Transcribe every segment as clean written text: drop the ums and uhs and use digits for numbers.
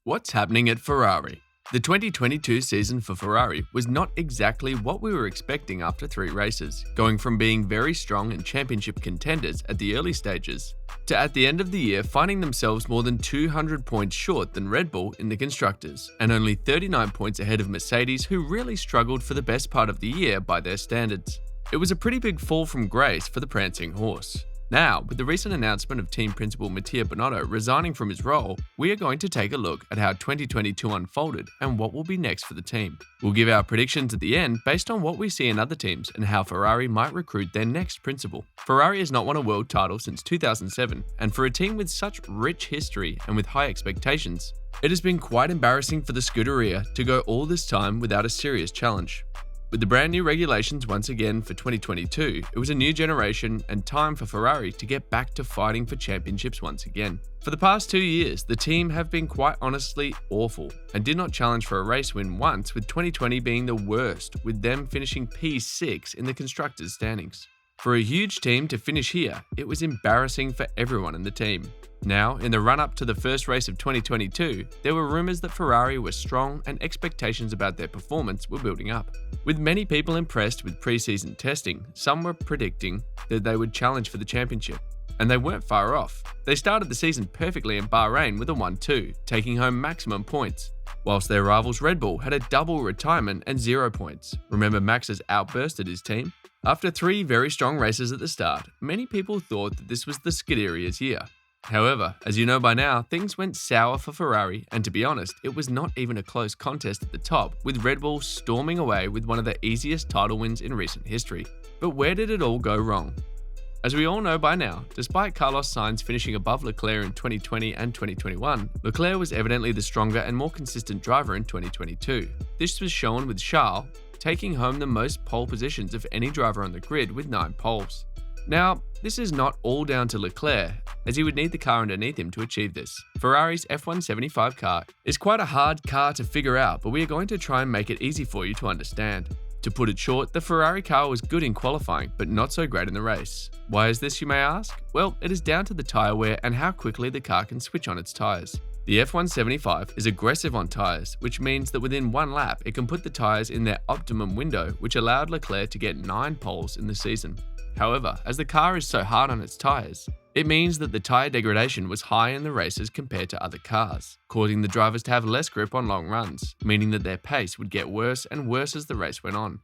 What's happening at Ferrari? The 2022 season for Ferrari was not exactly what we were expecting after 3 races, going from being very strong and championship contenders at the early stages, to at the end of the year finding themselves more than 200 points short than Red Bull in the Constructors, and only 39 points ahead of Mercedes, who really struggled for the best part of the year by their standards. It was a pretty big fall from grace for the prancing horse. Now, with the recent announcement of team principal Mattia Binotto resigning from his role, we are going to take a look at how 2022 unfolded and what will be next for the team. We'll give our predictions at the end based on what we see in other teams and how Ferrari might recruit their next principal. Ferrari has not won a world title since 2007, and for a team with such rich history and with high expectations, it has been quite embarrassing for the Scuderia to go all this time without a serious challenge. With the brand new regulations once again for 2022, it was a new generation and time for Ferrari to get back to fighting for championships once again. For the past 2 years, the team have been quite honestly awful and did not challenge for a race win once, with 2020 being the worst, with them finishing P6 in the Constructors' standings. For a huge team to finish here, it was embarrassing for everyone in the team. Now, in the run-up to the first race of 2022, there were rumours that Ferrari was strong and expectations about their performance were building up. With many people impressed with pre-season testing, some were predicting that they would challenge for the championship. And they weren't far off. They started the season perfectly in Bahrain with a 1-2, taking home maximum points, whilst their rivals Red Bull had a double retirement and 0 points. Remember Max's outburst at his team? After 3 very strong races at the start, many people thought that this was the Scuderia's year. However, as you know by now, things went sour for Ferrari, and to be honest, it was not even a close contest at the top, with Red Bull storming away with one of the easiest title wins in recent history. But where did it all go wrong? As we all know by now, despite Carlos Sainz finishing above Leclerc in 2020 and 2021, Leclerc was evidently the stronger and more consistent driver in 2022. This was shown with Charles taking home the most pole positions of any driver on the grid with 9 poles. Now, this is not all down to Leclerc, as he would need the car underneath him to achieve this. Ferrari's F175 car is quite a hard car to figure out, but we are going to try and make it easy for you to understand. To put it short, the Ferrari car was good in qualifying, but not so great in the race. Why is this, you may ask? Well, it is down to the tyre wear and how quickly the car can switch on its tyres. The F175 is aggressive on tyres, which means that within 1 lap it can put the tyres in their optimum window, which allowed Leclerc to get 9 poles in the season. However, as the car is so hard on its tyres, it means that the tyre degradation was high in the races compared to other cars, causing the drivers to have less grip on long runs, meaning that their pace would get worse and worse as the race went on.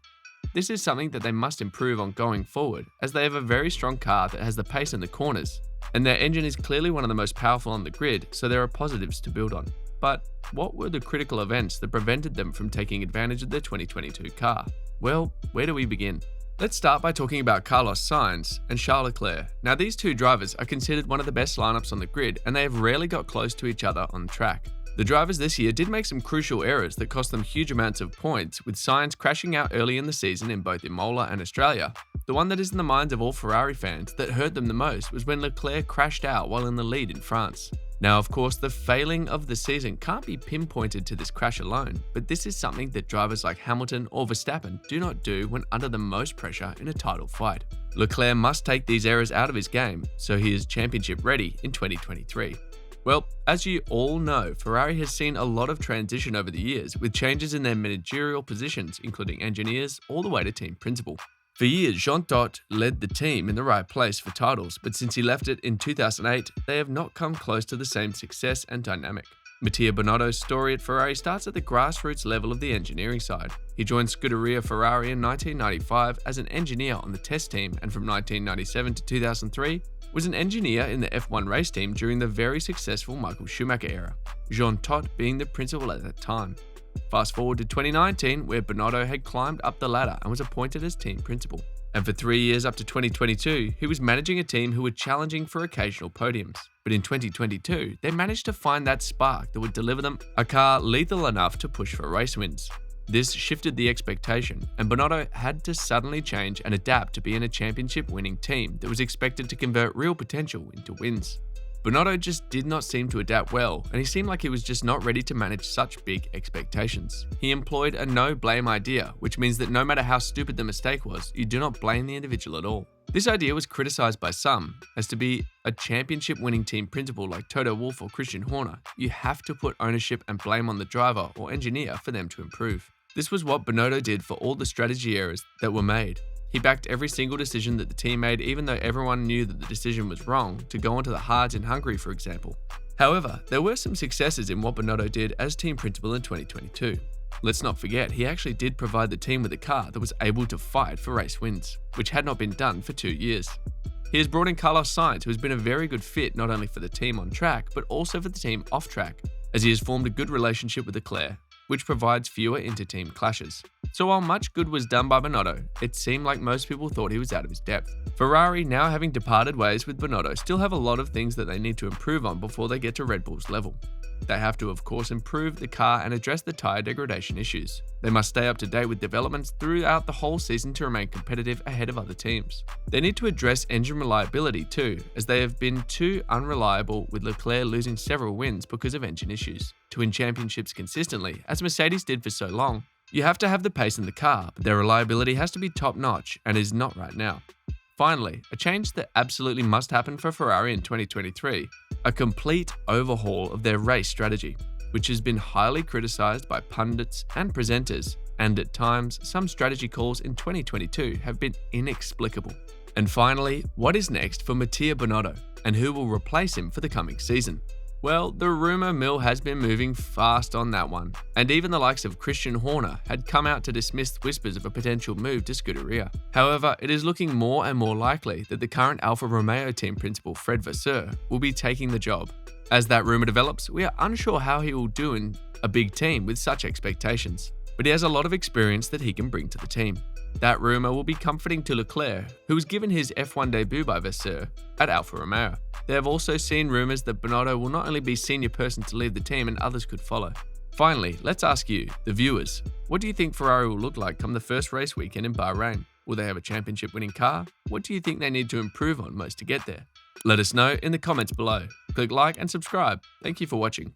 This is something that they must improve on going forward, as they have a very strong car that has the pace in the corners, and their engine is clearly one of the most powerful on the grid, so there are positives to build on. But what were the critical events that prevented them from taking advantage of their 2022 car? Well, where do we begin? Let's start by talking about Carlos Sainz and Charles Leclerc. Now, these 2 drivers are considered one of the best lineups on the grid, and they have rarely got close to each other on track. The drivers this year did make some crucial errors that cost them huge amounts of points, with Sainz crashing out early in the season in both Imola and Australia. The one that is in the minds of all Ferrari fans that hurt them the most was when Leclerc crashed out while in the lead in France. Now, of course, the failing of the season can't be pinpointed to this crash alone, but this is something that drivers like Hamilton or Verstappen do not do when under the most pressure in a title fight. Leclerc must take these errors out of his game, so he is championship ready in 2023. Well, as you all know, Ferrari has seen a lot of transition over the years, with changes in their managerial positions, including engineers, all the way to team principal. For years, Jean Todt led the team in the right place for titles, but since he left it in 2008, they have not come close to the same success and dynamic. Mattia Binotto's story at Ferrari starts at the grassroots level of the engineering side. He joined Scuderia Ferrari in 1995 as an engineer on the test team, and from 1997 to 2003, was an engineer in the F1 race team during the very successful Michael Schumacher era, Jean Todt being the principal at that time. Fast forward to 2019, where Binotto had climbed up the ladder and was appointed as team principal. And for 3 years up to 2022, he was managing a team who were challenging for occasional podiums. But in 2022, they managed to find that spark that would deliver them a car lethal enough to push for race wins. This shifted the expectation, and Binotto had to suddenly change and adapt to be in a championship-winning team that was expected to convert real potential into wins. Binotto just did not seem to adapt well, and he seemed like he was just not ready to manage such big expectations. He employed a no-blame idea, which means that no matter how stupid the mistake was, you do not blame the individual at all. This idea was criticized by some as to be a championship-winning team principle like Toto Wolff or Christian Horner. You have to put ownership and blame on the driver or engineer for them to improve. This was what Binotto did for all the strategy errors that were made. He backed every single decision that the team made, even though everyone knew that the decision was wrong, to go onto the hards in Hungary, for example. However, there were some successes in what Binotto did as team principal in 2022. Let's not forget, he actually did provide the team with a car that was able to fight for race wins, which had not been done for 2 years. He has brought in Carlos Sainz, who has been a very good fit not only for the team on track, but also for the team off track, as he has formed a good relationship with Leclerc, which provides fewer inter-team clashes. So while much good was done by Binotto, it seemed like most people thought he was out of his depth. Ferrari, now having departed ways with Binotto, still have a lot of things that they need to improve on before they get to Red Bull's level. They have to, of course, improve the car and address the tyre degradation issues. They must stay up to date with developments throughout the whole season to remain competitive ahead of other teams. They need to address engine reliability too, as they have been too unreliable, with Leclerc losing several wins because of engine issues. To win championships consistently, as Mercedes did for so long, you have to have the pace in the car, but their reliability has to be top-notch and is not right now. Finally, a change that absolutely must happen for Ferrari in 2023, a complete overhaul of their race strategy, which has been highly criticized by pundits and presenters, and at times, some strategy calls in 2022 have been inexplicable. And finally, what is next for Mattia Binotto, and who will replace him for the coming season? Well, the rumor mill has been moving fast on that one, and even the likes of Christian Horner had come out to dismiss whispers of a potential move to Scuderia. However, it is looking more and more likely that the current Alfa Romeo team principal Fred Vasseur will be taking the job. As that rumor develops, we are unsure how he will do in a big team with such expectations, but he has a lot of experience that he can bring to the team. That rumor will be comforting to Leclerc, who was given his F1 debut by Vasseur at Alfa Romeo. They have also seen rumors that Binotto will not only be senior person to lead the team and others could follow. Finally, let's ask you, the viewers, what do you think Ferrari will look like come the first race weekend in Bahrain? Will they have a championship-winning car? What do you think they need to improve on most to get there? Let us know in the comments below. Click like and subscribe. Thank you for watching.